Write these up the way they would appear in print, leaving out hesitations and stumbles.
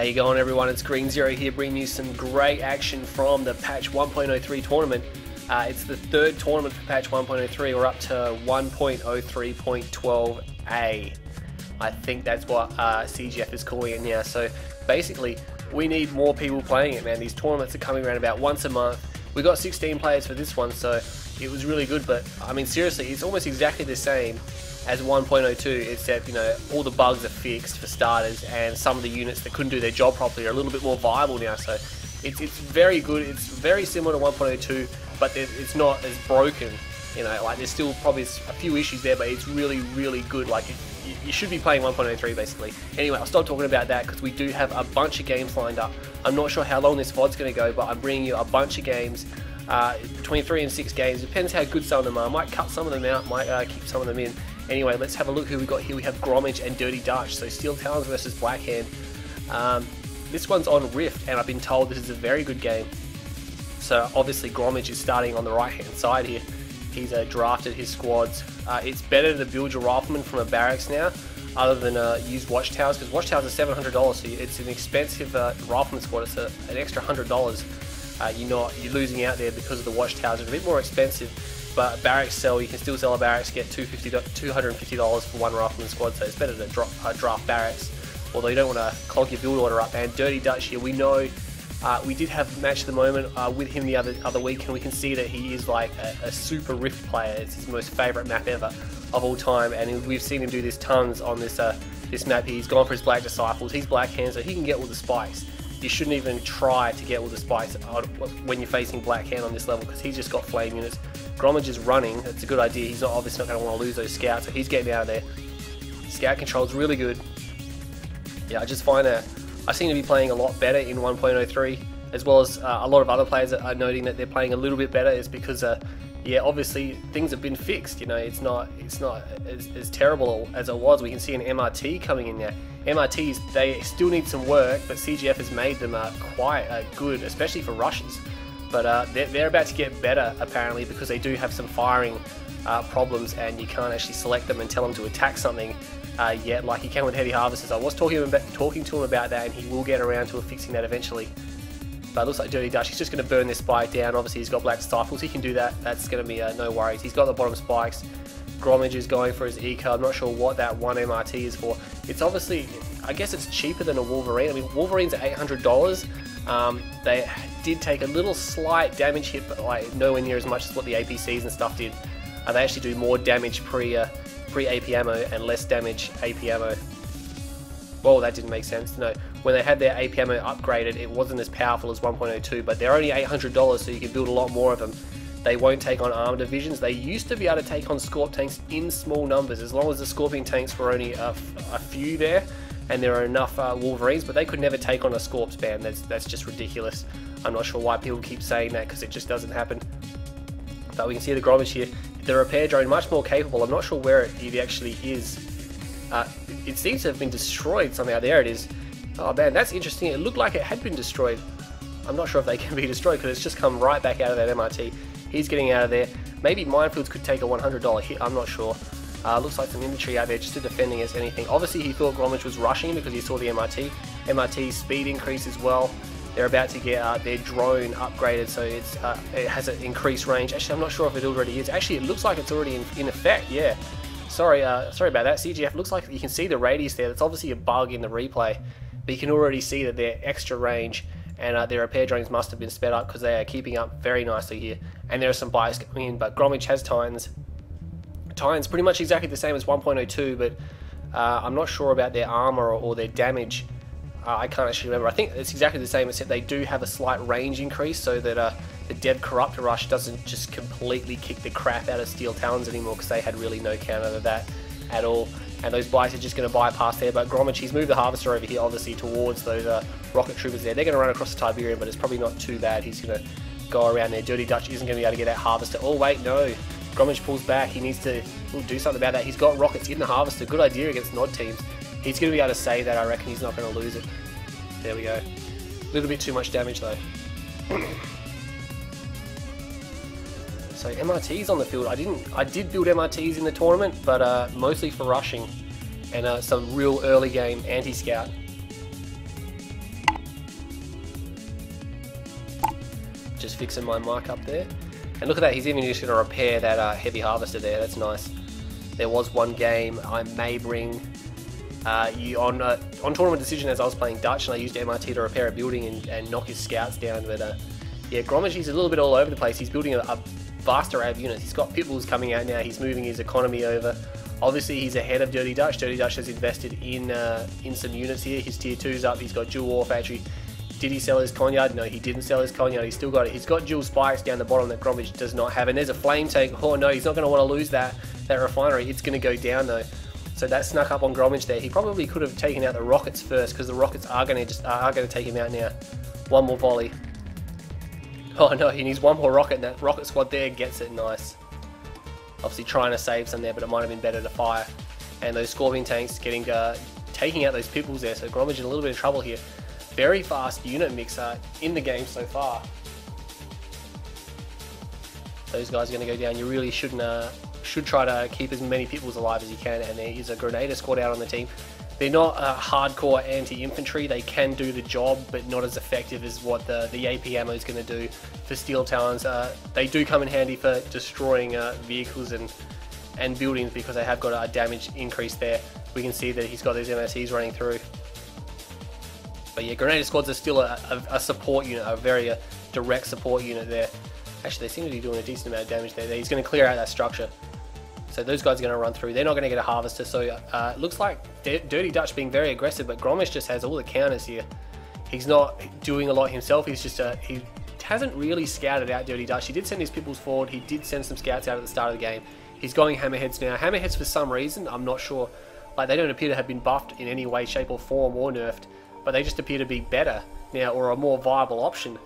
How you going, everyone? It's Green Zero here, bringing you some great action from the patch 1.03 tournament. It's the third tournament for patch 1.03. We're up to 1.03.12a. I think that's what CGF is calling it now. So basically, we need more people playing it, man. These tournaments are coming around about once a month. We got 16 players for this one, so it was really good. But I mean, seriously, it's almost exactly the same as 1.02, except, you know, all the bugs are fixed for starters, and some of the units that couldn't do their job properly are a little bit more viable now. So it's very good. It's very similar to 1.02, but it's not as broken. You know, like, there's still probably a few issues there, but it's really, really good. Like, you should be playing 1.03 basically. Anyway, I'll stop talking about that because we do have a bunch of games lined up. I'm not sure how long this VOD's going to go, but I'm bringing you a bunch of games, between 3 and 6 games. Depends how good some of them are. I might cut some of them out, might keep some of them in. Anyway, let's have a look who we got here. We have Gromage and Dirty Dutch, so Steel Talons versus Blackhand. This one's on Rift, and I've been told this is a very good game. So obviously Gromage is starting on the right hand side here. He's drafted his squads. It's better to build your rifleman from a barracks now, other than use watchtowers, because watchtowers are $700, so it's an expensive rifleman squad. It's an extra $100. You're losing out there because of the watchtowers. It's a bit more expensive, but barracks sell. You can still sell a barracks, get $250 for one rifleman squad, so it's better to draft barracks, although you don't want to clog your build order up. And Dirty Dutch here, we know we did have match of the moment with him the other week, and we can see that he is like a super Rift player. It's his most favourite map ever of all time, and we've seen him do this tons on this map. He's gone for his Black Disciples. He's Black Hand, so he can get all the spikes. You shouldn't even try to get all the spikes when you're facing Black Hand on this level, because he's just got flame units. Gromage is running. It's a good idea. He's obviously not going to want to lose those scouts, so he's getting out of there. Scout control is really good. Yeah, I just find that I seem to be playing a lot better in 1.03, as well as a lot of other players are noting that they're playing a little bit better. Is because yeah, obviously things have been fixed. You know, it's not as terrible as it was. We can see an MRT coming in now. MRTs, they still need some work, but CGF has made them quite good, especially for rushes. But they're about to get better apparently, because they do have some firing problems, and you can't actually select them and tell them to attack something yet, like you can with heavy harvesters. I was talking to him about that, and he will get around to fixing that eventually. But it looks like Dirty Dutch, he's just going to burn this spike down. Obviously he's got Black Disciples, he can do that. That's going to be no worries. He's got the bottom spikes. Gromage is going for his eco. I'm not sure what that one MRT is for. It's obviously, I guess it's cheaper than a Wolverine. I mean, Wolverines are $800. They did take a little slight damage hit, but like nowhere near as much as what the APCs and stuff did. They actually do more damage pre-AP ammo and less damage AP ammo. Well, that didn't make sense. No, when they had their AP ammo upgraded, it wasn't as powerful as 1.02, but they're only $800, so you can build a lot more of them. They won't take on armor divisions. They used to be able to take on Scorp tanks in small numbers, as long as the Scorpion tanks were only a few there, and there are enough Wolverines, but they could never take on a Scorp spam. That's just ridiculous. I'm not sure why people keep saying that, because it just doesn't happen. But we can see the Gromage here. The repair drone, much more capable. I'm not sure where it actually is. It seems to have been destroyed somehow. There it is. Oh man, that's interesting. It looked like it had been destroyed. I'm not sure if they can be destroyed, because it's just come right back out of that MRT. He's getting out of there. Maybe Minefields could take a $100 hit. I'm not sure. Looks like some infantry out there just defending against anything. Obviously he thought Gromage was rushing because he saw the MRT. MRT's speed increase as well. They're about to get their drone upgraded, so it has an increased range. Actually, I'm not sure if it already is. Actually, it looks like it's already in effect. Yeah. Sorry about that. CGF, looks like you can see the radius there. That's obviously a bug in the replay, but you can already see that they're extra range, and their repair drones must have been sped up, because they are keeping up very nicely here. And there are some buys coming in, but Gromage has Titans. Titans pretty much exactly the same as 1.02, but I'm not sure about their armor or their damage. I can't actually remember. I think it's exactly the same, except they do have a slight range increase, so that the Dev Corruptor Rush doesn't just completely kick the crap out of Steel Talons anymore, because they had really no counter to that at all. And those bikes are just going to bypass there. But Gromage, he's moved the Harvester over here, obviously, towards those rocket troopers there. They're going to run across the Tiberium, but it's probably not too bad. He's going to go around there. Dirty Dutch isn't going to be able to get that Harvester. Oh, wait, no. Gromage pulls back. He needs to do something about that. He's got rockets in the Harvester. Good idea against Nod teams. He's going to be able to save that. I reckon he's not going to lose it. There we go. A little bit too much damage, though. So MRTs on the field. I did build MRTs in the tournament, but mostly for rushing and some real early game anti-scout. just fixing my mic up there. And look at that, he's even just going to repair that heavy harvester there. That's nice. There was one game I may bring you on Tournament Decision as I was playing Dutch, and I used MRT to repair a building and knock his scouts down. But yeah, Gromage, he's a little bit all over the place. He's building a vast array of units. He's got pit bulls coming out now. He's moving his economy over. Obviously, he's ahead of Dirty Dutch. Dirty Dutch has invested in some units here. His tier 2's up. He's got dual war factory. Did he sell his Conyard? No, he didn't sell his Conyard. He's still got it. He's got dual spikes down the bottom that Gromage does not have. And there's a flame tank. Oh no, he's not going to want to lose that refinery. It's going to go down though. So that snuck up on Gromage there. He probably could have taken out the rockets first, because the rockets are going to take him out now. One more volley. Oh no, he needs one more rocket, and that rocket squad there gets it. Nice. Obviously trying to save some there, but it might have been better to fire. And those Scorpion tanks taking out those pit bulls there. So Gromage in a little bit of trouble here. Very fast unit mix in the game so far. Those guys are going to go down. You really should try to keep as many pit bulls alive as you can. And there is a Grenadier squad out on the team. They're not hardcore anti-infantry. They can do the job, but not as effective as what the AP ammo is going to do for Steel Talons. They do come in handy for destroying vehicles and buildings, because they have got a damage increase there. We can see that he's got those MSEs running through. But yeah, Grenadier squads are still a support unit, a very direct support unit there. Actually, they seem to be doing a decent amount of damage there. He's going to clear out that structure. So those guys are going to run through. They're not going to get a harvester. So it looks like Dirty Dutch being very aggressive, but Gromage just has all the counters here. He's not doing a lot himself. He's just he hasn't really scouted out Dirty Dutch. He did send his pit bulls forward. He did send some scouts out at the start of the game. He's going hammerheads now. Hammerheads, for some reason, I'm not sure. Like, they don't appear to have been buffed in any way, shape or form, or nerfed, but they just appear to be better now, or a more viable option.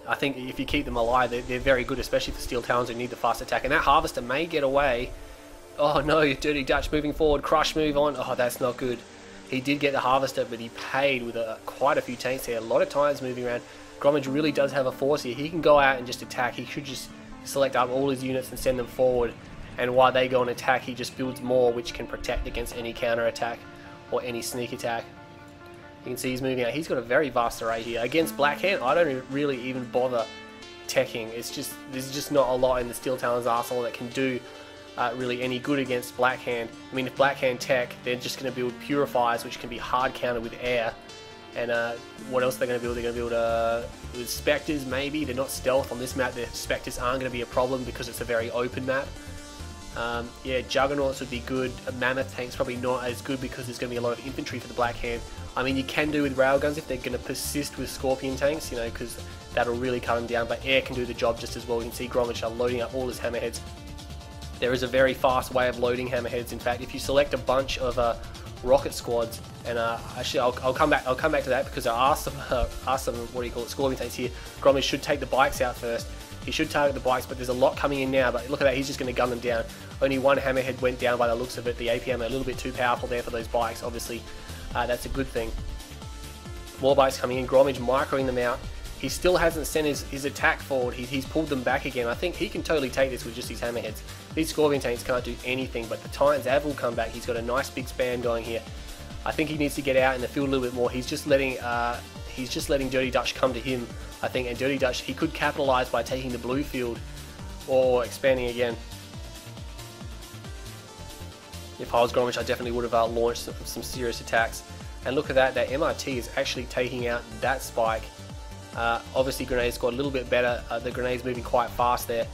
I think if you keep them alive, they're very good, especially for Steel Talons who need the fast attack. And that harvester may get away. Oh no, Dirty Dutch moving forward, crush move on. Oh, that's not good. He did get the harvester, but he paid with quite a few tanks here. A lot of times moving around. Gromage really does have a force here. He can go out and just attack. He should just select up all his units and send them forward. And while they go and attack, he just builds more, which can protect against any counter attack or any sneak attack. You can see he's moving out. He's got a very vast array here. Against Blackhand, I don't really even bother teching. There's just not a lot in the Steel Talons arsenal that can do really any good against Blackhand. I mean, if Blackhand tech, they're just going to build purifiers, which can be hard countered with air. And what else they're going to build? They're going to build with Spectres, maybe. They're not stealth on this map. The Spectres aren't going to be a problem because it's a very open map. Yeah, Juggernauts would be good. A Mammoth tank's probably not as good because there's going to be a lot of infantry for the Blackhand. I mean, you can do with railguns if they're going to persist with Scorpion tanks, you know, because that'll really cut them down. But air can do the job just as well. You can see Gromage loading up all his hammerheads. There is a very fast way of loading hammerheads. In fact, if you select a bunch of rocket squads, and actually I'll come back to that, because there are some what do you call it, Scorpion tanks here. Gromage should take the bikes out first. He should target the bikes, but there's a lot coming in now. But look at that, he's just going to gun them down. Only one hammerhead went down by the looks of it. The APM a little bit too powerful there for those bikes. Obviously, that's a good thing. More bikes coming in. Gromage microing them out. He still hasn't sent his attack forward. He's pulled them back again. I think he can totally take this with just his hammerheads. These Scorpion tanks can't do anything, but the Titans Av will come back. He's got a nice big span going here. I think he needs to get out in the field a little bit more. He's just letting Dirty Dutch come to him, I think, and Dirty Dutch, he could capitalize by taking the blue field or expanding again. If I was Gromage, I definitely would have launched some serious attacks. And look at that MRT is actually taking out that spike. Obviously, Grenade squad a little bit better. The Grenade's moving quite fast there.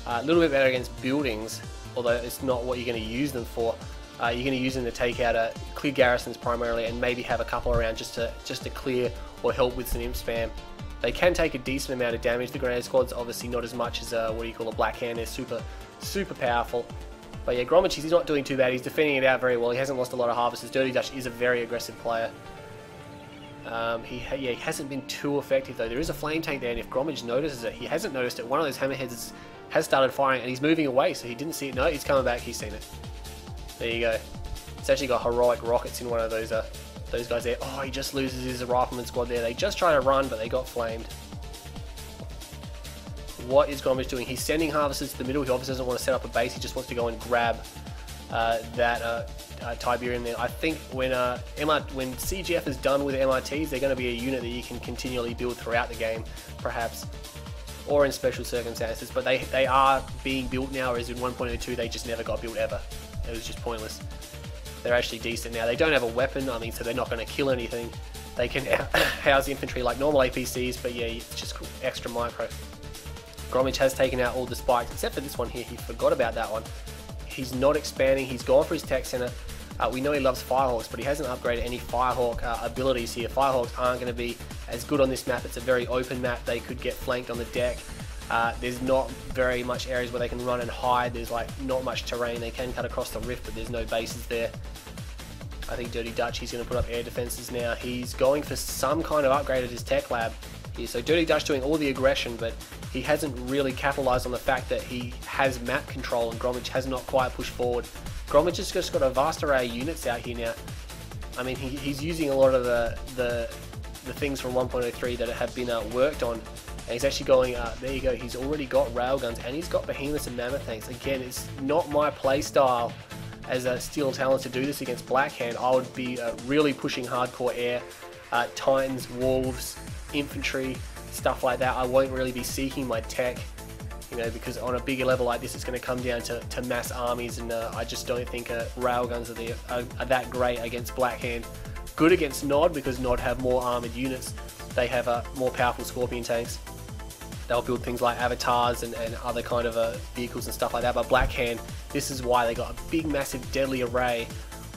A little bit better against buildings, although it's not what you're going to use them for. You're going to use them to take out clear garrisons primarily, and maybe have a couple around just to clear or help with some imp spam. They can take a decent amount of damage. The Grenade squad's obviously not as much as what do you call a Blackhand. They're super powerful. But yeah, Gromage, he's not doing too bad. He's defending it out very well. He hasn't lost a lot of harvesters. Dirty Dutch is a very aggressive player. He hasn't been too effective though. There is a flame tank there, and if Gromage notices it, he hasn't noticed it. One of those hammerheads has started firing, and he's moving away, so he didn't see it. No, he's coming back. He's seen it. There you go. It's actually got heroic rockets in one of those guys there. Oh, he just loses his rifleman squad there. They just try to run, but they got flamed. What is Gromage doing? He's sending harvesters to the middle. He obviously doesn't want to set up a base. He just wants to go and grab that Tiberium there. I think when CGF is done with MRTs, they're going to be a unit that you can continually build throughout the game, perhaps. or in special circumstances, but they are being built now, whereas in 1.02 they just never got built ever. It was just pointless. They're actually decent now. They don't have a weapon, I mean, so they're not going to kill anything. They can house infantry like normal APCs, but yeah, it's just extra micro. Gromage has taken out all the spikes, except for this one here. He forgot about that one. He's not expanding. He's gone for his tech center. We know he loves Firehawks, but he hasn't upgraded any Firehawk abilities here. Firehawks aren't going to be as good on this map. It's a very open map. They could get flanked on the deck. There's not very much areas where they can run and hide. There's like not much terrain. They can cut across the rift, but there's no bases there. I think Dirty Dutch, he's going to put up air defenses now. He's going for some kind of upgrade at his tech lab here. So Dirty Dutch doing all the aggression, but he hasn't really capitalized on the fact that he has map control and Gromage has not quite pushed forward. Gromage has just got a vast array of units out here now. I mean, he's using a lot of the things from 1.03 that have been worked on, and he's actually going, there you go, he's already got railguns and he's got behemoths and mammoth tanks. Again, it's not my play style as a Steel Talent to do this against Blackhand. I would be really pushing hardcore air, Titans, Wolves, infantry, stuff like that. I won't really be seeking my tech, you know, because on a bigger level like this, it's going to come down to mass armies, and I just don't think railguns are that great against Blackhand. Good against Nod, because Nod have more armoured units. They have more powerful Scorpion tanks. They'll build things like avatars and other kind of vehicles and stuff like that. But Blackhand, this is why they got a big, massive, deadly array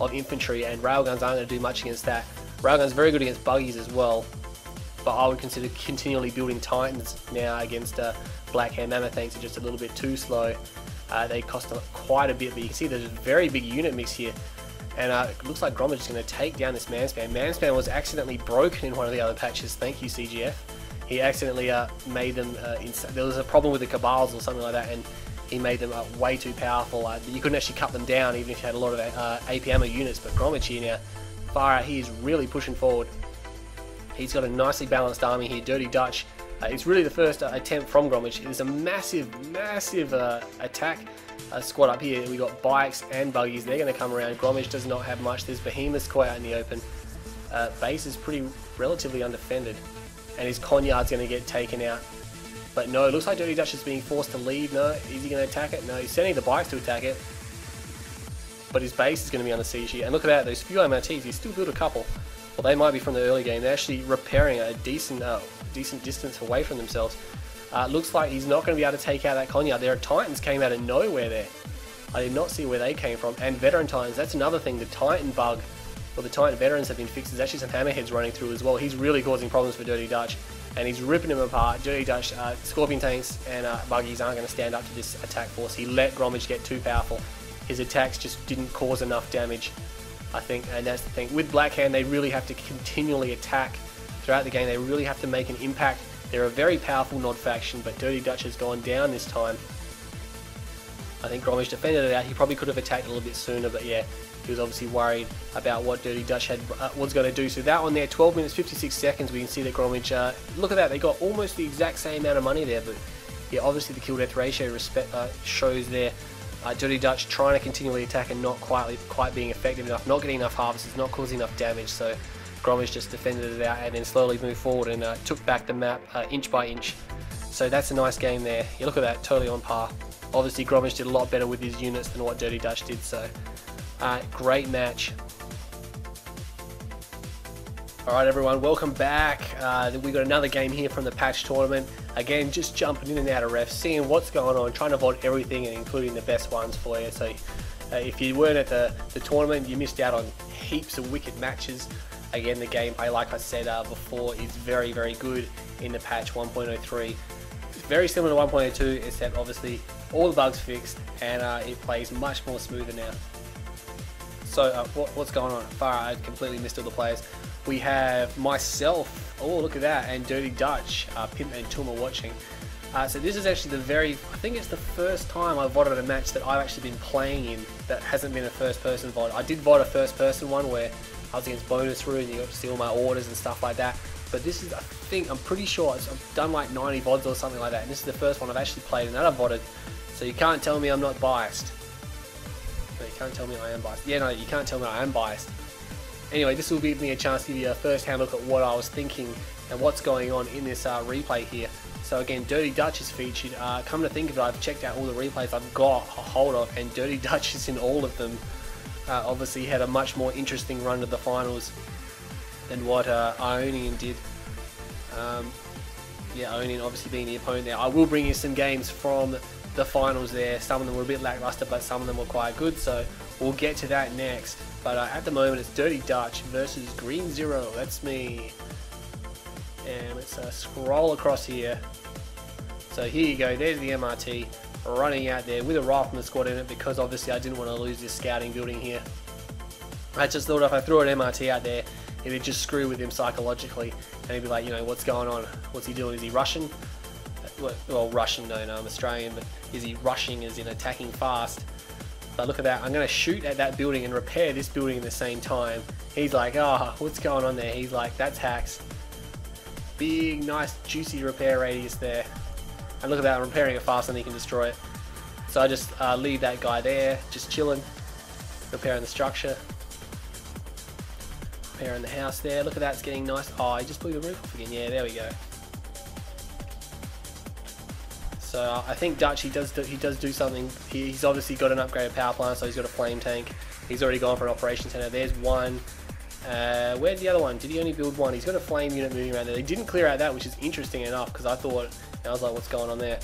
of infantry, and railguns aren't going to do much against that. Railguns very good against buggies as well, but I would consider continually building Titans now against Blackhand. Mammoth tanks are just a little bit too slow. They cost quite a bit, but you can see there's a very big unit mix here. And it looks like Gromage is going to take down this Manspan. Manspan was accidentally broken in one of the other patches. Thank you, CGF. He accidentally made them, there was a problem with the Cabals or something like that, and he made them way too powerful. You couldn't actually cut them down even if you had a lot of AP ammo units, but Gromage here now, far out, he is really pushing forward. He's got a nicely balanced army here. Dirty Dutch, it's really the first attempt from Gromage. There's a massive attack squad up here. We got bikes and buggies. They're going to come around. Gromage does not have much. There's behemoths quite out in the open. Base is relatively undefended, and his Conyard's going to get taken out. But no, it looks like Dirty Dutch is being forced to leave. No, is he going to attack it? No, he's sending the bikes to attack it. But his base is going to be under siege here. And look at that, those few MRTs, he's still built a couple. Well, they might be from the early game. They're actually repairing a decent distance away from themselves. Looks like he's not going to be able to take out that Conyard. Their Titans came out of nowhere there. I did not see where they came from. And Veteran Titans, that's another thing. The Titan bug, or the Titan Veterans have been fixed. There's actually some Hammerheads running through as well. He's really causing problems for Dirty Dutch, and he's ripping him apart. Dirty Dutch, Scorpion tanks and buggies aren't going to stand up to this attack force. He let Gromage get too powerful. His attacks just didn't cause enough damage, I think, and that's the thing. With Blackhand, they really have to continually attack throughout the game. They really have to make an impact. They're a very powerful Nod faction, but Dirty Dutch has gone down this time. I think Gromage defended it out. He probably could have attacked a little bit sooner, but yeah, he was obviously worried about what Dirty Dutch was going to do. So that one there, 12 minutes 56 seconds, we can see that Gromage, look at that, they got almost the exact same amount of money there, but yeah, obviously the kill death ratio shows there. Dirty Dutch trying to continually attack and not quite being effective enough, not getting enough harvests, not causing enough damage. So Gromage just defended it out and then slowly moved forward and took back the map inch by inch. So that's a nice game there. You look at that, totally on par. Obviously Gromage did a lot better with his units than what Dirty Dutch did, so great match. Alright everyone, welcome back. We got another game here from the patch tournament. Again, just jumping in and out of refs, seeing what's going on, trying to vote everything and including the best ones for you. So if you weren't at the tournament, you missed out on heaps of wicked matches. Again, the gameplay, like I said before, is very, very good in the patch 1.03. It's very similar to 1.02, except obviously all the bugs fixed, and it plays much more smoother now. So what's going on? Far, I completely missed all the players. We have myself, oh look at that, and Dirty Dutch, Pimp and Tum are watching. So this is actually I think it's the first time I've voted a match that I've actually been playing in that hasn't been a first person vote. I did vote a first person one where I was against Bonus Room and you got to see all my orders and stuff like that. But this is, I'm pretty sure I've done like 90 VODs or something like that, and this is the first one I've actually played and that I've voted. So you can't tell me I'm not biased. No, you can't tell me I am biased. Yeah, no, you can't tell me I am biased. Anyway, this will give me a chance to give you a first-hand look at what I was thinking and what's going on in this replay here. So again, Dirty Dutch is featured. Come to think of it, I've checked out all the replays I've got a hold of, and Dirty Dutch is in all of them. Obviously had a much more interesting run to the finals than what Onian did. Yeah, Onian obviously being the opponent there. I will bring you some games from the finals there. Some of them were a bit lackluster, but some of them were quite good, so we'll get to that next. But at the moment, it's Dirty Dutch versus Green Zero. That's me. And let's scroll across here. So here you go, there's the MRT running out there with a rifleman squad in it, because obviously I didn't want to lose this scouting building here. I just thought if I threw an MRT out there, it would just screw with him psychologically, and he'd be like, you know, what's going on? What's he doing? Is he Russian? Well, Russian, no, I'm Australian, but is he rushing as in attacking fast? But look at that, I'm going to shoot at that building and repair this building at the same time. He's like, oh, what's going on there? He's like, that's hacks. Big, nice, juicy repair radius there. And look at that, I'm repairing it faster than he can destroy it. So I just leave that guy there, just chilling, repairing the structure. Repairing the house there. Look at that, it's getting nice. Oh, he just blew the roof off again. Yeah, there we go. So I think Dutch, he does do something. He's obviously got an upgraded power plant, so he's got a flame tank. He's already gone for an operations center. There's one. Where's the other one? Did he only build one? He's got a flame unit moving around there. They didn't clear out that, which is interesting enough, because I thought, I was like, what's going on there?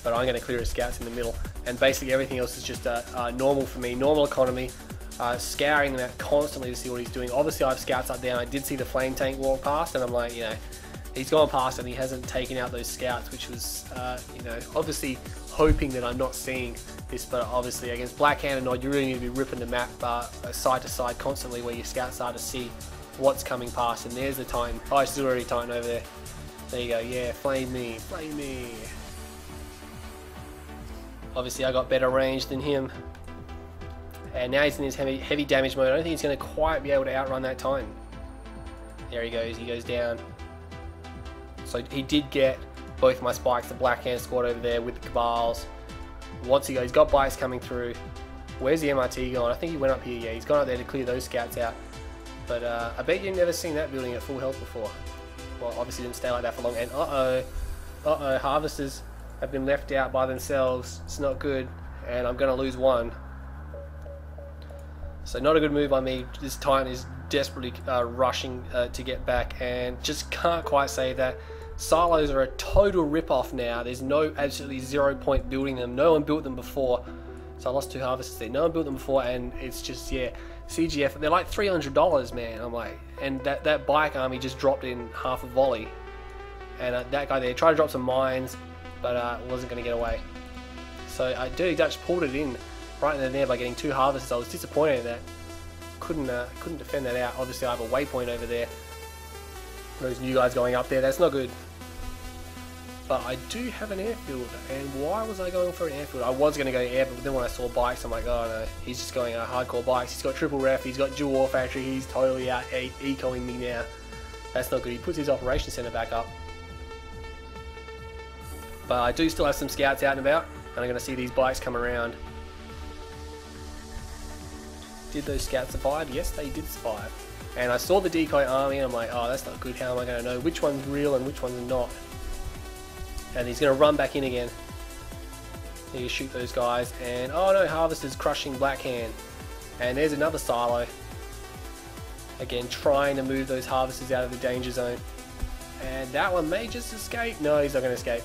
But I'm going to clear his scouts in the middle, and basically everything else is just normal for me, normal economy. Scouring them out constantly to see what he's doing. Obviously I have scouts up there, and I did see the flame tank walk past, and I'm like, you know, he's gone past and he hasn't taken out those scouts, which was, you know, obviously hoping that I'm not seeing this. But obviously against Black Hand and Nod, you really need to be ripping the map side to side constantly, where your scouts are, to see what's coming past. And there's the Titan. Oh, it's already Titan over there. There you go. Yeah, flame me, flame me. Obviously I got better range than him. And now he's in his heavy damage mode. I don't think he's going to quite be able to outrun that Titan. There he goes down. So he did get both my spikes, the Black Hand squad over there with the Cabals. Once he goes, he's got bikes coming through. Where's the MRT going? I think he went up here. Yeah, he's gone up there to clear those scouts out. But I bet you've never seen that building at full health before. Well, obviously didn't stay like that for long. And harvesters have been left out by themselves. It's not good, and I'm going to lose one. So not a good move by me. This Titan is desperately rushing to get back, and just can't quite save that. Silos are a total rip-off now. There's no absolutely 0 point building them. No one built them before. So I lost 2 harvesters there. No one built them before, and it's just, yeah, CGF. They're like $300, man. I'm like, and that bike army just dropped in half a volley. And that guy there tried to drop some mines, but wasn't going to get away. So Dirty Dutch pulled it in right in there by getting 2 harvesters. I was disappointed in that. Couldn't defend that out. Obviously I have a waypoint over there. Those new guys going up there, that's not good. But I do have an airfield, and why was I going for an airfield? I was going to go airfield, but then when I saw bikes, I'm like, oh no, he's just going hardcore bikes. He's got triple ref, he's got dual war factory, he's totally out ecoing me now. That's not good. He puts his operations center back up. But I do still have some scouts out and about, and I'm going to see these bikes come around. Did those scouts survive? Yes, they did survive. And I saw the decoy army, and I'm like, oh, that's not good. How am I going to know which one's real and which one's not? And he's going to run back in again. You shoot those guys, and oh no, Harvester's crushing Black Hand. And there's another silo. Again, trying to move those Harvesters out of the danger zone. And that one may just escape. No, he's not going to escape.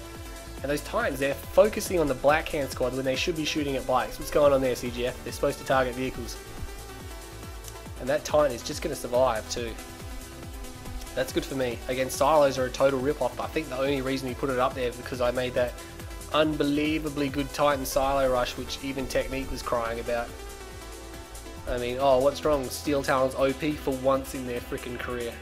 And those Titans, they're focusing on the Black Hand squad when they should be shooting at bikes. What's going on there, CGF? They're supposed to target vehicles. And that Titan is just going to survive too. That's good for me. Again, silos are a total rip-off. I think the only reason we put it up there is because I made that unbelievably good Titan silo rush, which even Technique was crying about. I mean, oh, what's wrong? Steel Talon's OP for once in their freaking career.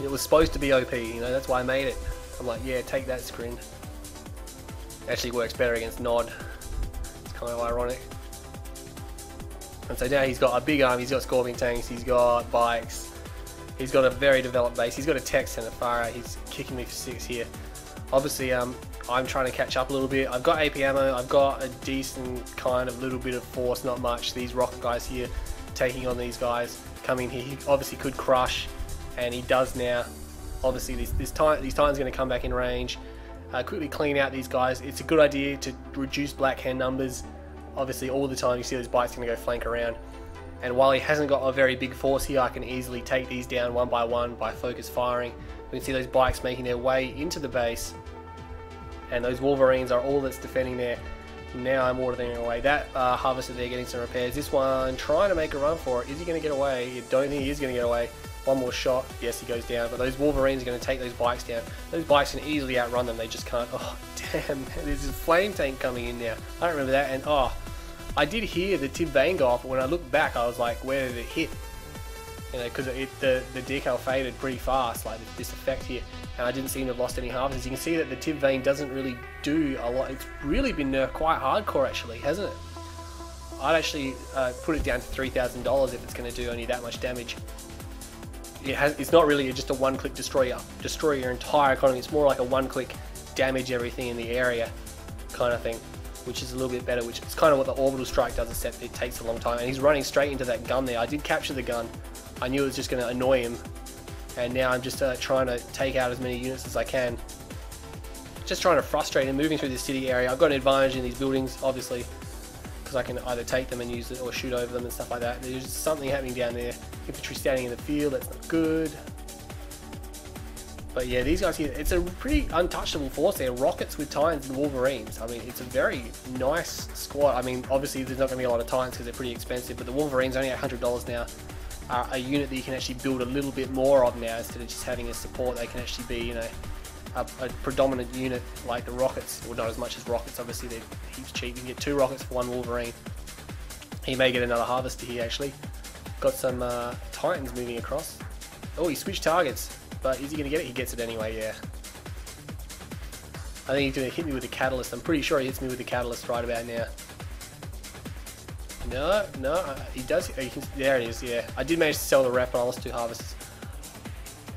It was supposed to be OP, you know, that's why I made it. I'm like, yeah, take that, Scrin. Actually works better against Nod. It's kind of ironic. And so now he's got a big army, he's got Scorpion tanks, he's got bikes, he's got a very developed base, he's got a tech center far out, he's kicking me for 6 here. Obviously, I'm trying to catch up a little bit. I've got AP ammo, I've got a decent kind of little bit of force, not much. These rocket guys here taking on these guys coming here, he obviously could crush, and he does now. Obviously these Titans are going to come back in range. Quickly clean out these guys. It's a good idea to reduce black hand numbers. Obviously all the time you see those bikes going to go flank around. And while he hasn't got a very big force here, I can easily take these down one by one by focus firing. We can see those bikes making their way into the base. And those Wolverines are all that's defending there. Now I'm ordering away. That Harvester there getting some repairs. This one trying to make a run for it. Is he going to get away? I don't think he is going to get away. One more shot. Yes, he goes down. But those Wolverines are going to take those bikes down. Those bikes can easily outrun them. They just can't. Oh, damn. There's a flame tank coming in now. I don't remember that. And oh, I did hear the tib vane go off, but when I looked back, I was like, where did it hit? You know, because the decal faded pretty fast, like this effect here, and I didn't seem to have lost any harvesters. You can see that the tib vane doesn't really do a lot. It's really been nerfed quite hardcore, actually, hasn't it? I'd actually put it down to $3,000 if it's going to do only that much damage. It's not really just a one-click destroy your entire economy. It's more like a one-click damage everything in the area kind of thing, which is a little bit better, which is kind of what the orbital strike does, except it takes a long time. And he's running straight into that gun there. I did capture the gun. I knew it was just going to annoy him, and now I'm just trying to take out as many units as I can. Just trying to frustrate him, moving through the city area. I've got an advantage in these buildings, obviously, because I can either take them and use it or shoot over them and stuff like that. There's something happening down there. Infantry standing in the field, that's not good. But yeah, these guys here, it's a pretty untouchable force there. Rockets with Titans and Wolverines. I mean, it's a very nice squad. I mean, obviously there's not going to be a lot of Titans because they're pretty expensive, but the Wolverines only $100 now. A unit that you can actually build a little bit more of now instead of just having a support. They can actually be, you know, a predominant unit like the rockets. Well, not as much as rockets, obviously they're heaps cheap. You can get 2 rockets for 1 Wolverine. He may get another harvester here actually. Got some Titans moving across. Oh, he switched targets, but is he going to get it? He gets it anyway, yeah. I think he's going to hit me with the catalyst. I'm pretty sure he hits me with the catalyst right about now. No, he does. There it is, yeah. I did manage to sell the rep, but I lost 2 harvests.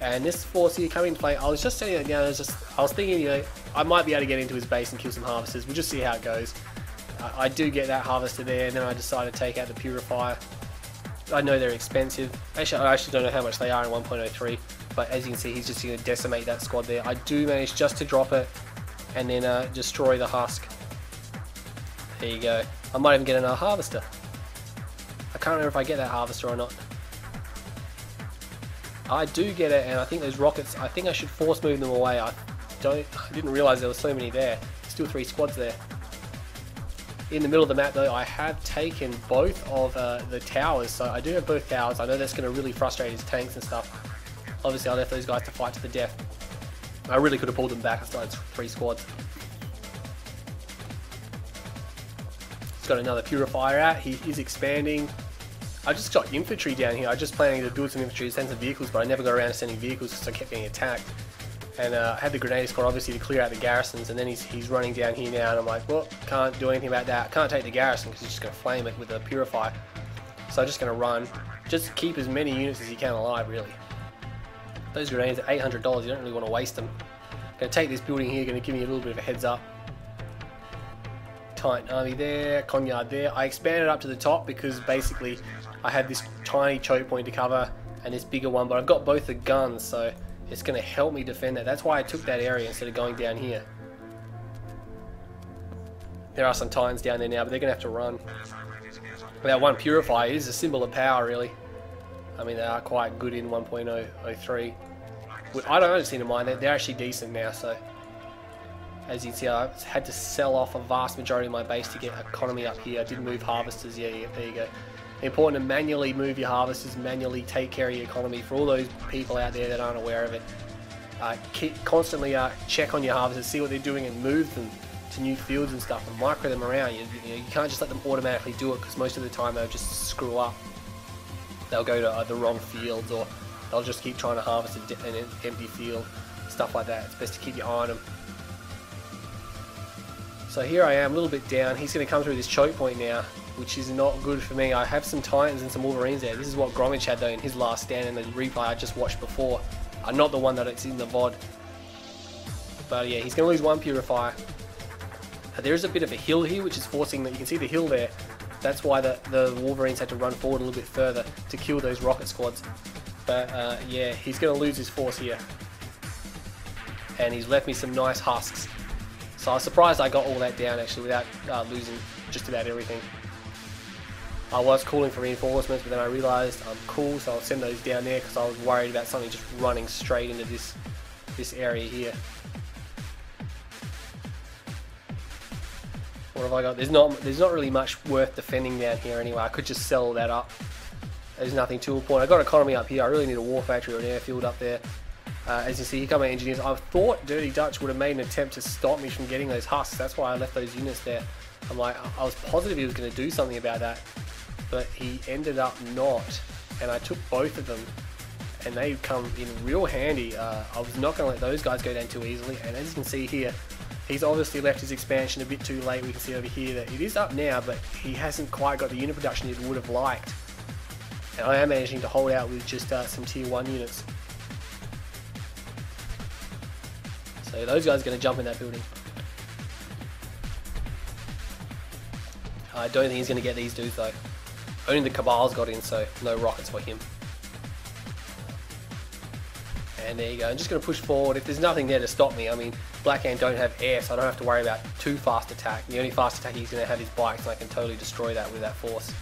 And this force here coming into play, I was just saying that now, I was thinking, you know, I might be able to get into his base and kill some harvesters. We'll just see how it goes. I do get that harvester there, and then I decide to take out the purifier. I know they're expensive. Actually, I actually don't know how much they are in 1.03, but as you can see, he's just going to decimate that squad there. I do manage just to drop it, and then destroy the husk. There you go. I might even get another harvester. I can't remember if I get that harvester or not. I do get it, and I think those rockets, I think I should force move them away. I didn't realize there were so many there. Still 3 squads there. In the middle of the map though, I have taken both of the towers, so I do have both towers. I know that's going to really frustrate his tanks and stuff. Obviously I left those guys to fight to the death. I really could have pulled them back. I started 3 squads. He's got another purifier out. He is expanding. I just got infantry down here. I just planning to build some infantry and send some vehicles, but I never got around to sending vehicles because I kept getting attacked. And I had the grenade squad obviously to clear out the garrisons, and then he's running down here now, and I'm like, well, can't do anything about that. Can't take the garrison because he's just going to flame it with a purifier. So I'm just going to run. Just keep as many units as you can alive, really. Those grenades are $800. You don't really want to waste them. Going to take this building here, going to give me a little bit of a heads up. Titan army there, Conyard there. I expanded up to the top because basically I had this tiny choke point to cover and this bigger one, but I've got both the guns, so it's going to help me defend that. That's why I took that area instead of going down here. There are some Titans down there now, but they're going to have to run. That one purifier is a symbol of power, really. I mean, they are quite good in 1.03. I don't seem to mind that. They're actually decent now, so as you can see, I had to sell off a vast majority of my base to get economy up here. I did move harvesters, yeah, there you go. Important to manually move your harvesters, manually take care of your economy. For all those people out there that aren't aware of it, constantly check on your harvesters, see what they're doing, and move them to new fields and stuff, and micro them around. You can't just let them automatically do it, because most of the time they'll just screw up. They'll go to the wrong fields, or they'll just keep trying to harvest an empty field, stuff like that. It's best to keep your eye on them. So here I am, a little bit down. He's going to come through this choke point now, which is not good for me. I have some Titans and some Wolverines there. This is what Gromage had though in his last stand in the replay I just watched before. Not the one that it's in the VOD. But yeah, he's going to lose 1 purifier. There is a bit of a hill here, which is forcing that. You can see the hill there. That's why the Wolverines had to run forward a little bit further to kill those rocket squads. But yeah, he's going to lose his force here. And he's left me some nice husks. So I was surprised I got all that down actually without losing just about everything. I was calling for reinforcements, but then I realised I'm cool, so I'll send those down there because I was worried about something just running straight into this area here. What have I got? There's not really much worth defending down here anyway. I could just sell that up. There's nothing to a point. I got economy up here. I really need a war factory or an airfield up there. As you see, here come my engineers. I thought Dirty Dutch would have made an attempt to stop me from getting those husks. That's why I left those units there. I'm like, I was positive he was going to do something about that, but he ended up not. And I took both of them, and they come in real handy. I was not going to let those guys go down too easily. And as you can see here, he's obviously left his expansion a bit too late. We can see over here that it is up now, but he hasn't quite got the unit production he would have liked. And I am managing to hold out with just some tier 1 units. So those guys are going to jump in that building. I don't think he's going to get these dudes though. Only the Cabal's got in, so no rockets for him. And there you go. I'm just going to push forward. If there's nothing there to stop me, I mean, Blackhand don't have air, so I don't have to worry about too fast attack. The only fast attack he's going to have is bikes, and I can totally destroy that with that force.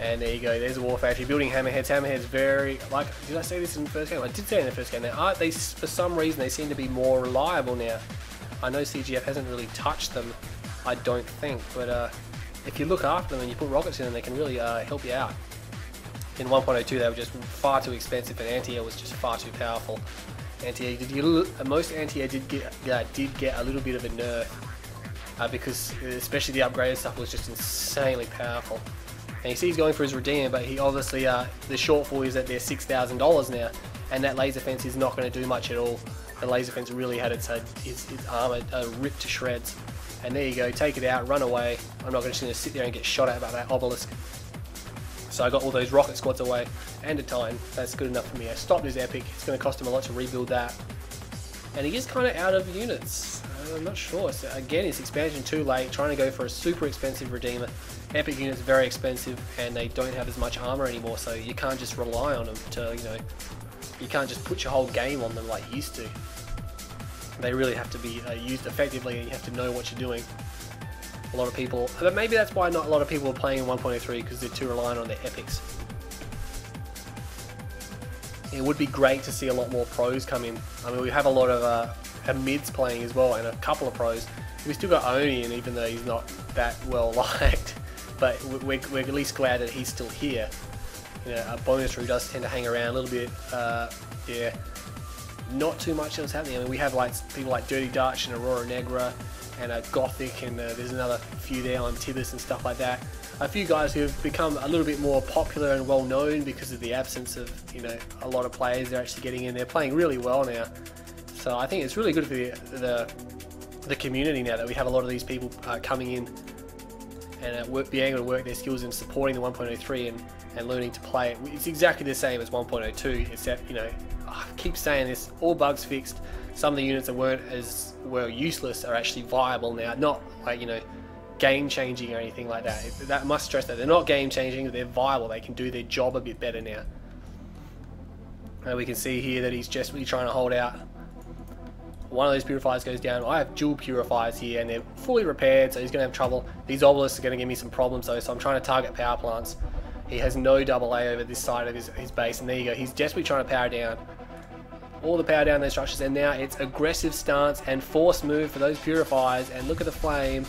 And there you go, there's a war factory. Building hammerheads. Hammerheads very, like, did I say this in the first game? I did say it in the first game. Now, they, for some reason, they seem to be more reliable now. I know CGF hasn't really touched them, I don't think, but if you look after them and you put rockets in them, they can really help you out. In 1.02, they were just far too expensive, and anti-air was just far too powerful. Anti-air did get most anti-air did get a little bit of a nerf because especially the upgraded stuff was just insanely powerful. And you see he's going for his redeemer, but he obviously, the shortfall is that they're $6,000 now, and that laser fence is not going to do much at all. The laser fence really had its armor ripped to shreds. And there you go, take it out, run away. I'm not just going to sit there and get shot at by that obelisk. So I got all those rocket squads away, and a Titan. That's good enough for me. I stopped his epic. It's going to cost him a lot to rebuild that. And he is kind of out of units. I'm not sure. So again, it's expansion too late, trying to go for a super expensive redeemer. Epic units very expensive, and they don't have as much armor anymore, so you can't just rely on them to, you know, you can't just put your whole game on them like you used to. They really have to be used effectively, and you have to know what you're doing. A lot of people, but maybe that's why not a lot of people are playing in 1.03, because they're too reliant on their epics. It would be great to see a lot more pros come in. I mean, we have a lot of mids playing as well, and a couple of pros. We still got Onian, even though he's not that well liked. But we're at least glad that he's still here. You know, a bonus who does tend to hang around a little bit. Yeah, not too much else happening. I mean, we have like people like Dirty Dutch and Aurora Negra and Gothic, and there's another few there on Tibus and stuff like that. A few guys who have become a little bit more popular and well known because of the absence of, you know, a lot of players. They're actually getting in. They're playing really well now. So I think it's really good for the community now that we have a lot of these people coming in and being able to work their skills in supporting the 1.03 and learning to play it. It's exactly the same as 1.02, except, you know, I keep saying this, all bugs fixed. Some of the units that were useless are actually viable now, not like, you know, game changing or anything like that. That must stress that they're not game changing, they're viable. They can do their job a bit better now. And we can see here that he's just really trying to hold out. One of those purifiers goes down. I have dual purifiers here, and they're fully repaired, so he's going to have trouble. These obelisks are going to give me some problems though, so I'm trying to target power plants. He has no double A over this side of his base, and there you go. He's desperately trying to power down all the power down those structures, and now it's aggressive stance and force move for those purifiers. And look at the flame.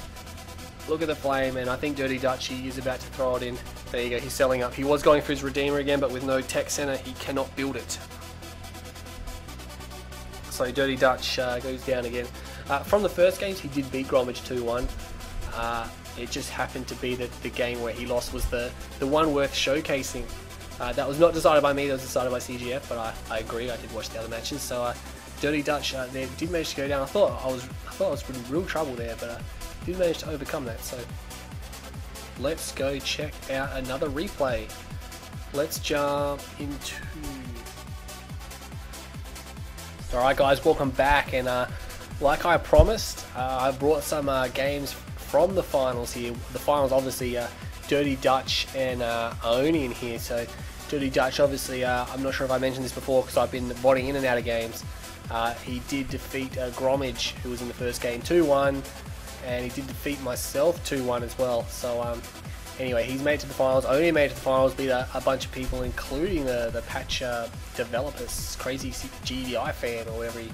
Look at the flame, and I think Dirty Dutchy is about to throw it in. There you go. He's selling up. He was going for his Redeemer again, but with no tech center, he cannot build it. So Dirty Dutch goes down again. From the first games, he did beat Gromage 2-1. It just happened to be that the game where he lost was the one worth showcasing. That was not decided by me, that was decided by CGF, but I agree, I did watch the other matches. So Dirty Dutch they did manage to go down. I thought I was in real trouble there, but I did manage to overcome that. So let's go check out another replay. Let's jump into... Alright guys, welcome back, and like I promised, I brought some games from the finals here. The finals obviously Dirty Dutch and Onian here, so Dirty Dutch, obviously, I'm not sure if I mentioned this before because I've been botting in and out of games. He did defeat Gromage, who was in the first game, 2-1, and he did defeat myself 2-1 as well. So anyway, he's made it to the finals. Onian made it to the finals, beat a bunch of people, including the patch developers, crazy GDI fan or whatever he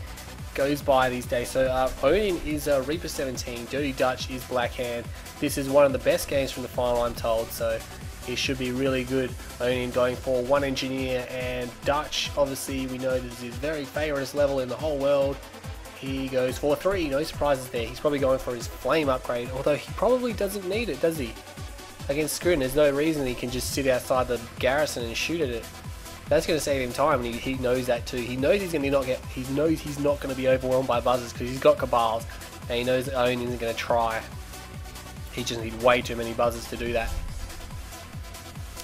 goes by these days. So Onian is Reaper 17, Dirty Dutch is Blackhand. This is one of the best games from the final, I'm told, so it should be really good. Onian going for 1 engineer, and Dutch, obviously we know this is his very favourite level in the whole world. He goes for 3, no surprises there. He's probably going for his flame upgrade, although he probably doesn't need it, does he? Against Scrin, there's no reason he can just sit outside the garrison and shoot at it. That's going to save him time, and he knows that too. He knows he's going to be overwhelmed by buzzers because he's got Cabals, and he knows that Onian isn't going to try. He just needs way too many buzzers to do that.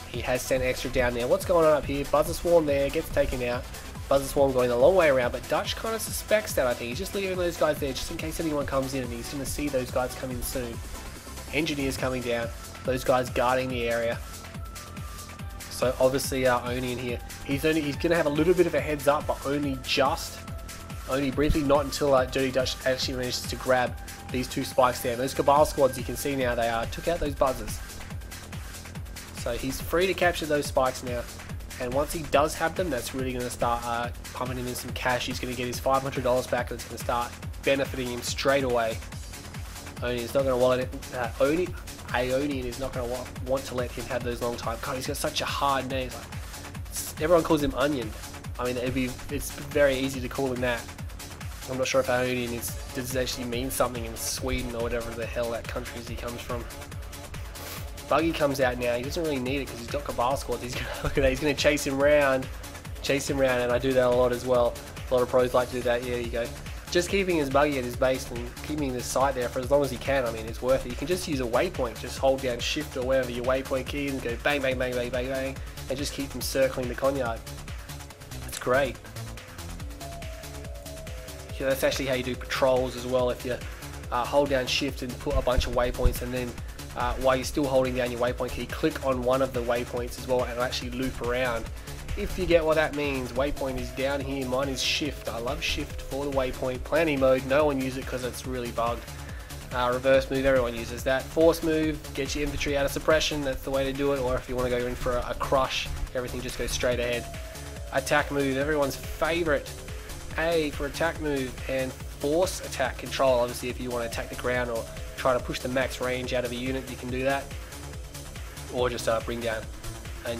He has sent extra down there. What's going on up here? Buzzer Swarm there, gets taken out. Buzzer Swarm going a long way around, but Dutch kind of suspects that, I think. He's just leaving those guys there just in case anyone comes in, and he's going to see those guys come in soon. Engineers coming down, those guys guarding the area. So obviously Onian here, he's going to have a little bit of a heads up, but only briefly, not until Dirty Dutch actually manages to grab these 2 spikes there. And those Cabal squads, you can see now, they took out those buzzers. So he's free to capture those spikes now. And once he does have them, that's really going to start pumping him in some cash. He's going to get his $500 back, and it's going to start benefiting him straight away. Onian's not going to wallet it. Onian is not going to want to let him have those long time. God, he's got such a hard name. Everyone calls him Onion. I mean, it's very easy to call him that. I'm not sure if Onian does actually mean something in Sweden or whatever the hell that country he comes from. Buggy comes out now. He doesn't really need it because he's got Cabal squads. He's gonna, look at that. He's going to chase him around, and I do that a lot as well. A lot of pros like to do that. Yeah, there you go. Just keeping his buggy at his base and keeping his sight there for as long as he can, I mean, it's worth it. You can just use a waypoint, just hold down shift or wherever your waypoint key is and go bang, bang, bang, bang, bang, bang, and just keep them circling the conyard. It's great. Yeah, that's actually how you do patrols as well. If you hold down shift and put a bunch of waypoints, and then while you're still holding down your waypoint key, click on one of the waypoints as well, and it'll actually loop around. If you get what that means, waypoint is down here, mine is shift. I love shift for the waypoint. Planning mode, no one uses it because it's really bugged. Reverse move, everyone uses that. Force move, get your infantry out of suppression, that's the way to do it. Or if you want to go in for a crush, everything just goes straight ahead. Attack move, everyone's favorite. A for attack move, and force attack control. Obviously if you want to attack the ground or try to push the max range out of a unit, you can do that. Or just bring down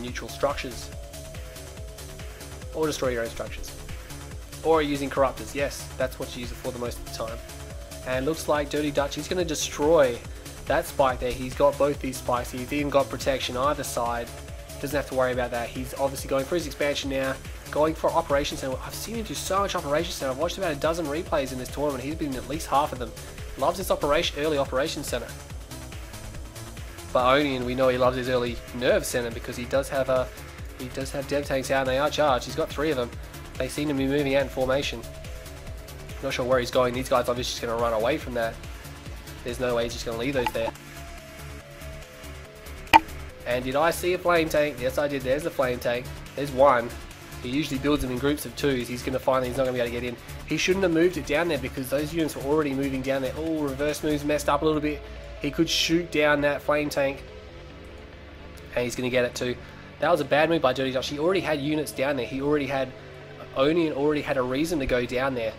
neutral structures. Or destroy your own structures. Or using corruptors. Yes, that's what you use it for the most of the time. And looks like Dirty Dutch, he's going to destroy that spike there. He's got both these spikes. He's even got protection either side. Doesn't have to worry about that. He's obviously going for his expansion now. Going for Operation Center. I've seen him do so much Operation Center. I've watched about a dozen replays in this tournament. He's been in at least half of them. Loves this early Operation Center. But Onian, we know he loves his early Nerve Center because he does have dev tanks out and they are charged. He's got 3 of them. They seem to be moving out in formation. Not sure where he's going. These guys obviously just going to run away from that. There's no way he's just going to leave those there. And did I see a flame tank? Yes, I did. There's the flame tank. There's one. He usually builds them in groups of 2s. He's going to find that he's not going to be able to get in. He shouldn't have moved it down there because those units were already moving down there. Oh, reverse moves messed up a little bit. He could shoot down that flame tank. And he's going to get it too. That was a bad move by Dirty Dutch. He already had units down there. Onian already had a reason to go down there.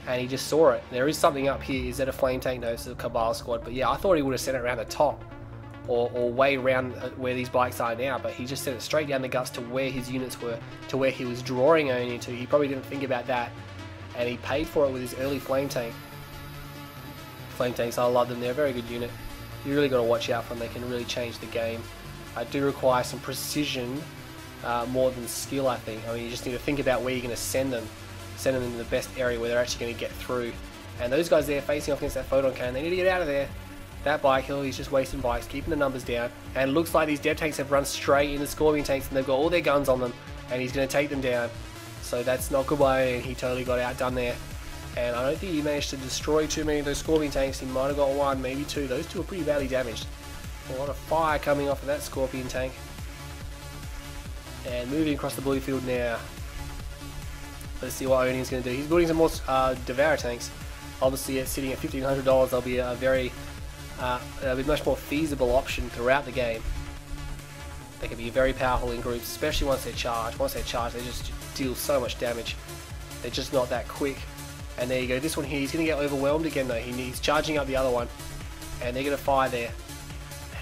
And he just saw it. There is something up here. Is that a flame tank? No, it's a Cabal squad. But yeah, I thought he would have sent it around the top. Or way around where these bikes are now. But he just sent it straight down the guts to where his units were. To where he was drawing Onian to. He probably didn't think about that. And he paid for it with his early flame tank. Flame tanks, I love them. They're a very good unit. You really got to watch out for them. They can really change the game. I do require some precision more than skill, I think. I mean, you just need to think about where you're going to send them. Send them into the best area where they're actually going to get through. And those guys there facing off against that photon cannon, they need to get out of there. That bike hill, he's just wasting bikes, keeping the numbers down. And it looks like these dev tanks have run straight into Scorpion tanks and they've got all their guns on them. And he's going to take them down. So that's not good by him. He totally got outdone there. And I don't think he managed to destroy too many of those Scorpion tanks. He might have got 1, maybe 2. Those 2 are pretty badly damaged. A lot of fire coming off of that Scorpion tank. And moving across the blue field now. Let's see what Onian's going to do. He's building some more Devour tanks. Obviously, it's sitting at $1,500. They'll be they'll be a much more feasible option throughout the game. They can be very powerful in groups, especially once they're charged. Once they're charged, they just deal so much damage. They're just not that quick. And there you go. This one here, he's going to get overwhelmed again though. He's charging up the other one, and they're going to fire there.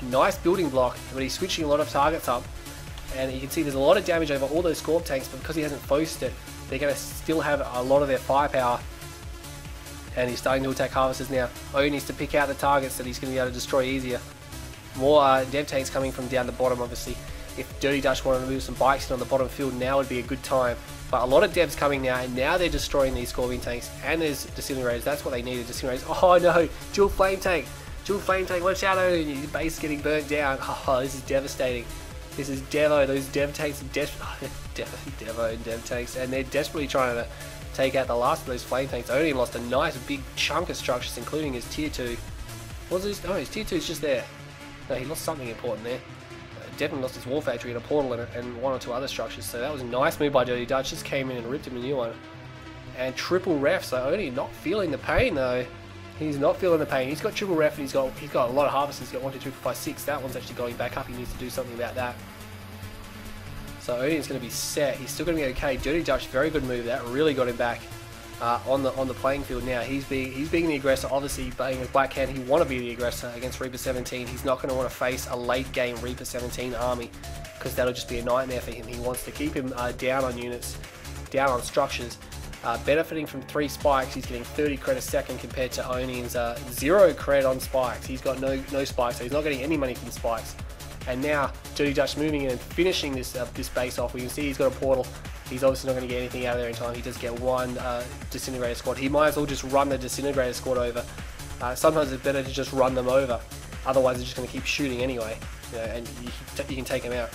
A nice building block, but he's switching a lot of targets up. And you can see there's a lot of damage over all those Scorp tanks, but because he hasn't focused it, they're going to still have a lot of their firepower. And he's starting to attack harvesters now. Onian needs to pick out the targets that he's going to be able to destroy easier. More dev tanks coming from down the bottom, obviously. If Dirty Dutch wanted to move some bikes in on the bottom field, now would be a good time. But a lot of devs coming now, and now they're destroying these Scorpion tanks. And there's Disintegrators. That's what they needed, Disintegrators. Oh no! Dual Flame Tank! Dual Flame Tank, watch out, Onian! Your base is getting burnt down. Oh, this is devastating. This is Devo. Those dev tanks are Devo and dev tanks, and they're desperately trying to take out the last of those flame tanks. Onian lost a nice big chunk of structures, including his tier 2. What's his? Oh, his tier 2 is just there. No, he lost something important there. Definitely lost his war factory and a portal in it, and one or two other structures. So that was a nice move by Dirty Dutch. Just came in and ripped him a new one. And triple ref. So Onian not feeling the pain though. He's not feeling the pain. He's got triple ref, and he's got a lot of harvesters. He's got 1, 2, 3, 4, 5, 6. That one's actually going back up. He needs to do something about that. So Onian's going to be set. He's still going to be okay. Dirty Dutch, very good move. That really got him back on the playing field now. He's being the aggressor. Obviously, being a Black Hand, he want to be the aggressor against Reaper 17. He's not going to want to face a late game Reaper 17 army, because that'll just be a nightmare for him. He wants to keep him down on units, down on structures. Benefiting from 3 spikes, he's getting 30 cred a second compared to Onian's 0 cred on spikes. He's got no spikes, so he's not getting any money from spikes. And now Dirty Dutch moving in and finishing this base off. We can see he's got a portal. He's obviously not going to get anything out of there in time. He does get 1 Disintegrator squad. He might as well just run the Disintegrator squad over. Sometimes it's better to just run them over. Otherwise, they're just going to keep shooting anyway, and you can take them out.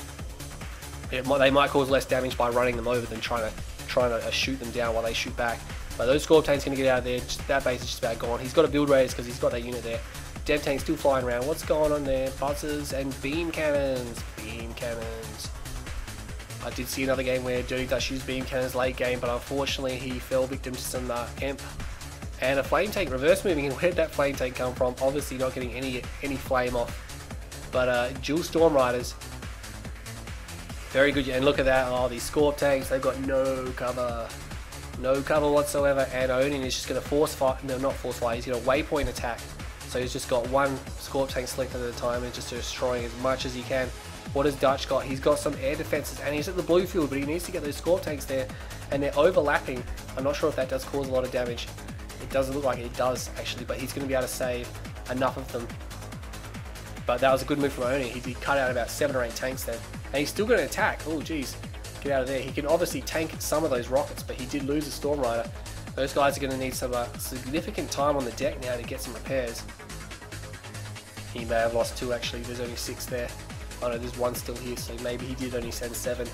They might cause less damage by running them over than trying to shoot them down while they shoot back. But those Scorp tanks going to get out of there. That base is just about gone. He's got to build raiders because he's got that unit there. Dev tanks still flying around. What's going on there? Buzzers and beam cannons. Beam cannons. I did see another game where Dirty Dutch used beam cannons late game, but unfortunately he fell victim to some imp. And a flame tank reverse moving in. Where did that flame tank come from? Obviously not getting any flame off. But dual Storm Riders. Very good. And look at that. Oh, these Scorp tanks, they've got no cover. No cover whatsoever. And Onian is just going to force fire. No, not force fire. He's going to waypoint attack. So he's just got 1 Scorp tank selected at a time and just destroying as much as he can. What has Dutch got? He's got some air defenses, and he's at the blue field, but he needs to get those Scorp tanks there, and they're overlapping. I'm not sure if that does cause a lot of damage. It doesn't look like it does, actually, but he's going to be able to save enough of them. But that was a good move from Onian. He cut out about 7 or 8 tanks then. And he's still going to attack. Oh, geez. Get out of there. He can obviously tank some of those rockets, but he did lose a Storm Rider. Those guys are going to need some significant time on the deck now to get some repairs. He may have lost 2, actually. There's only 6 there. Oh no, there's 1 still here, so maybe he did only send 7.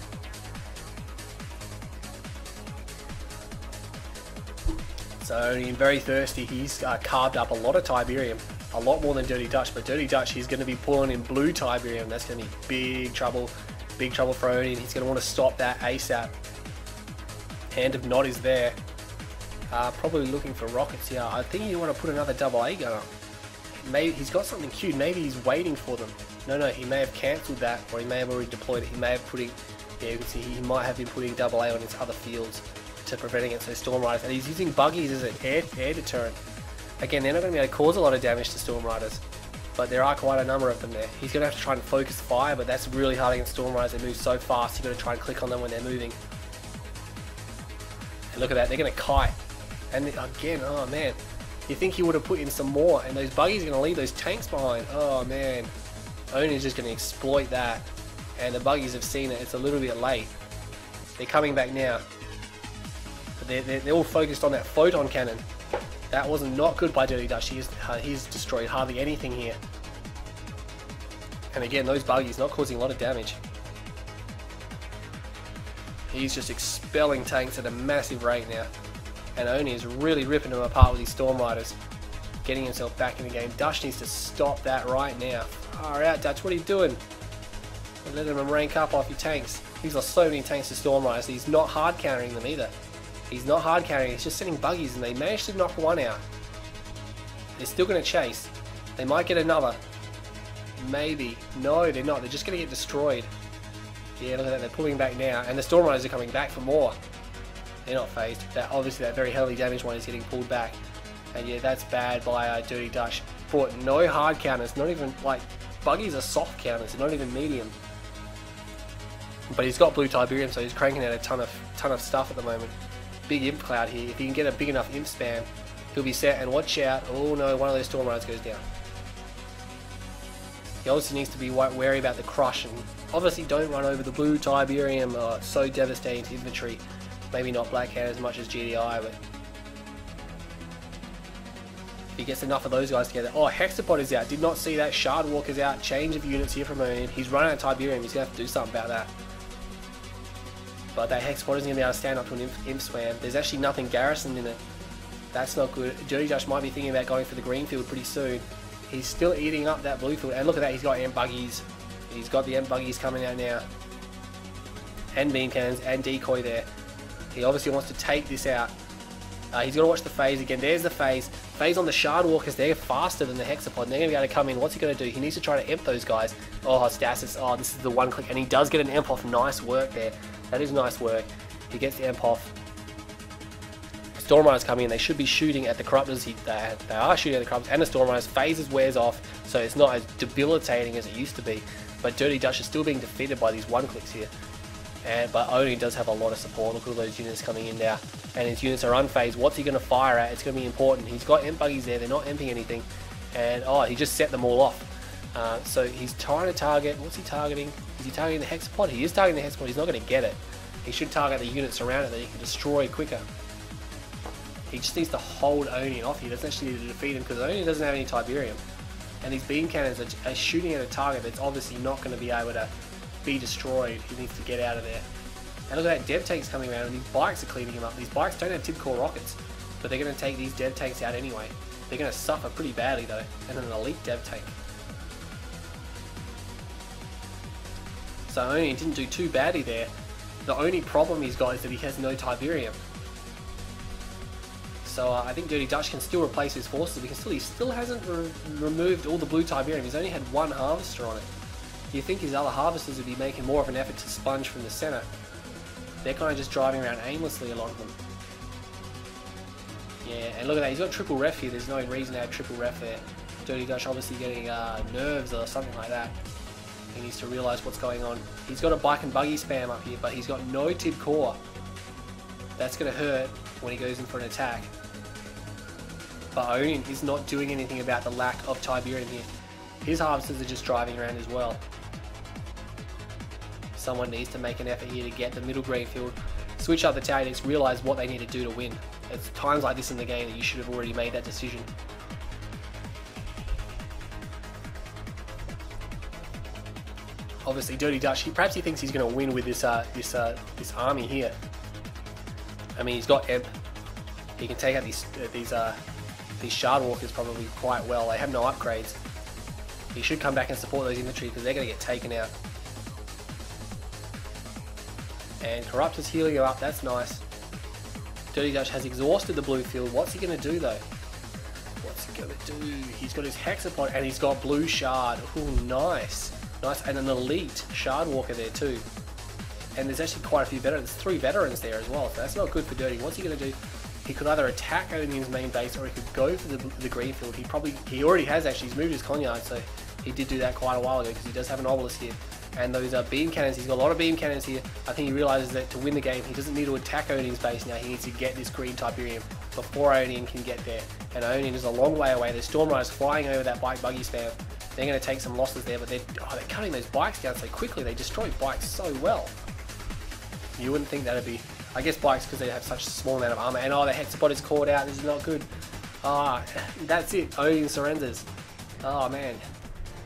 So Onian very thirsty. He's carved up a lot of Tiberium, a lot more than Dirty Dutch. But Dirty Dutch, he's going to be pulling in blue Tiberium. That's going to be big trouble for Onian. He's going to want to stop that ASAP. Hand of Nod is there. Probably looking for rockets here. I think you want to put another AA gun up. Maybe he's got something queued. Maybe he's waiting for them. No, he may have cancelled that, or he may have already deployed it. He may have putting, yeah, you can see he might have been putting AA on his other fields to prevent against those Storm Riders. And he's using buggies as an air deterrent. Again, they're not going to be able to cause a lot of damage to Storm Riders, but there are quite a number of them there. He's going to have to try and focus fire, but that's really hard against Storm Riders. They move so fast, you've got to try and click on them when they're moving. And look at that, they're going to kite. And again, oh man. You think he would have put in some more, and those buggies are going to leave those tanks behind. Oh man, Onian's just going to exploit that, and the buggies have seen it. It's a little bit late. They're coming back now, but they're all focused on that photon cannon. That was not good by Dirty Dutch. He's destroyed hardly anything here. And again, those buggies not causing a lot of damage. He's just expelling tanks at a massive rate now. And Onian is really ripping them apart with his Storm Riders, getting himself back in the game. Dutch needs to stop that right now. Far out, Dutch, what are you doing? You're letting them rank up off your tanks. He's got so many tanks to Storm Riders. He's not hard countering them either. He's not hard countering, he's just sending buggies, and they managed to knock one out. They're still going to chase. They might get another. Maybe. No, they're not. They're just going to get destroyed. Yeah, look at that. They're pulling back now, and the Storm Riders are coming back for more. They're not phased. Obviously, that very heavily damaged one is getting pulled back. And yeah, that's bad by Dirty Dutch. Brought no hard counters, not even, like, buggies are soft counters, they're not even medium. But he's got blue Tiberium, so he's cranking out a ton of stuff at the moment. Big imp cloud here. If he can get a big enough imp spam, he'll be set. And watch out. Oh no, one of those Storm Riders goes down. He obviously needs to be wary about the crush, and obviously don't run over the blue Tiberium. So devastating to infantry. Maybe not Black Hand as much as GDI, but if he gets enough of those guys together. Oh, Hexapod is out. Did not see that. Shard Walker's out. Change of units here from Onian. He's running out of Tiberium. He's going to have to do something about that. But that Hexapod isn't going to be able to stand up to an imp swam. There's actually nothing garrisoned in it. That's not good. Dirty Dutch might be thinking about going for the green field pretty soon. He's still eating up that blue field. And look at that, he's got amp buggies. He's got the amp buggies coming out now. And beam cannons and decoy there. He obviously wants to take this out. He's got to watch the phase again. There's the phase. Phase on the Shard Walkers. They're faster than the Hexapod. And they're going to be able to come in. What's he going to do? He needs to try to imp those guys. Oh, Stasis. Oh, this is the one click. And he does get an imp off. Nice work there. That is nice work. He gets the imp off. Storm Riders coming in. They should be shooting at the Corruptors. They are shooting at the Corruptors and the Storm Riders. Phases wears off, so it's not as debilitating as it used to be. But Dirty Dutch is still being defeated by these one clicks here. But Onian does have a lot of support. Look at all those units coming in now. And his units are unfazed. What's he going to fire at? It's going to be important. He's got imp buggies there. They're not imping anything. And oh, he just set them all off. So he's trying to target. What's he targeting? Is he targeting the Hexapod? He is targeting the Hexapod. He's not going to get it. He should target the units around it that he can destroy quicker. He just needs to hold Onian off. He doesn't actually need to defeat him because Onian doesn't have any Tiberium. And these beam cannons are shooting at a target that's obviously not going to be able to be destroyed. He needs to get out of there. And look at that, dev tanks coming around, and these bikes are cleaning him up. These bikes don't have tip core rockets, but they're going to take these dev tanks out anyway. They're going to suffer pretty badly though, and an elite dev tank. So Onian didn't do too badly there. The only problem he's got is that he has no Tiberium. So I think Dirty Dutch can still replace his forces. He still hasn't removed all the blue Tiberium. He's only had one harvester on it. You think his other harvesters would be making more of an effort to sponge from the center. They're kind of just driving around aimlessly, a lot of them. Yeah, and look at that, he's got triple ref here. There's no reason to have triple ref there. Dirty Dutch obviously getting nerves or something like that. He needs to realise what's going on. He's got a bike and buggy spam up here, but he's got no tib core. That's going to hurt when he goes in for an attack. But Onian is not doing anything about the lack of Tiberium here. His harvesters are just driving around as well. Someone needs to make an effort here to get the middle green field, switch up the tactics, realise what they need to do to win. It's times like this in the game that you should have already made that decision. Obviously, Dirty Dutch, perhaps he thinks he's going to win with this army here. I mean, he's got Emp. He can take out these Shard Walkers probably quite well. They have no upgrades. He should come back and support those infantry because they're going to get taken out. And Corruptor's healing you up, that's nice. Dirty Dutch has exhausted the blue field. What's he going to do though? What's he going to do? He's got his Hexapod and he's got blue Shard. Ooh, nice. Nice, and an elite Shard Walker there too. And there's actually quite a few veterans. 3 veterans there as well, so that's not good for Dirty. What's he going to do? He could either attack Onian's main base or he could go for the green field. He already has actually. He's moved his Conyard, so he did do that quite a while ago because he does have an obelisk here. And those beam cannons, he's got a lot of beam cannons here. I think he realises that to win the game, he doesn't need to attack Onian's base now. He needs to get this green Tiberium before Onian can get there. And Onian is a long way away. There's Storm Riders flying over that bike buggy spam. They're going to take some losses there, but they're cutting those bikes down so quickly. They destroy bikes so well. You wouldn't think that'd be... I guess bikes because they have such a small amount of armor. And oh, the Hexapod is caught out. This is not good. That's it. Onian surrenders. Oh man.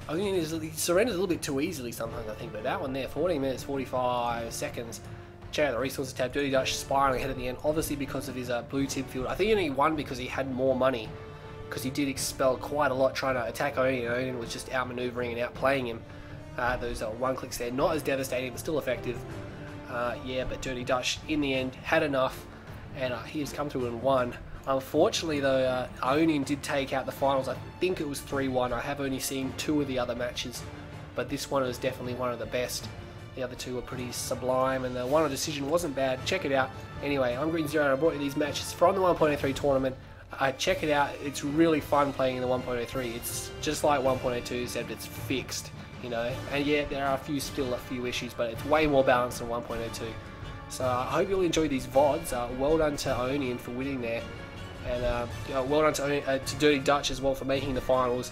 Onian surrenders a little bit too easily sometimes, I think. But that one there, 14 minutes, 45 seconds. Check out the resources tab. Dirty Dutch spiraling ahead at the end, obviously because of his blue tip field. I think he only won because he had more money. Because he did expel quite a lot trying to attack Onian. Onian was just outmaneuvering and outplaying him. Those one clicks there, not as devastating, but still effective. Yeah, but Dirty Dutch in the end had enough, and he's come through and won. Unfortunately though, Onian did take out the finals. I think it was 3-1. I have only seen 2 of the other matches, but this one was definitely one of the best. The other 2 were pretty sublime, and the one on decision wasn't bad. Check it out. Anyway, I'm Green Zero, and I brought you these matches from the 1.03 tournament. Check it out. It's really fun playing in the 1.03. It's just like 1.02, except it's fixed, you know. And yeah, there are still a few issues, but it's way more balanced than 1.02. So I hope you'll enjoy these VODs. Well done to Onian for winning there, and well done to Dirty Dutch as well for making the finals.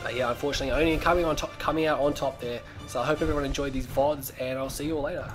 But yeah, unfortunately, Onian coming out on top there. So I hope everyone enjoyed these VODs, and I'll see you all later.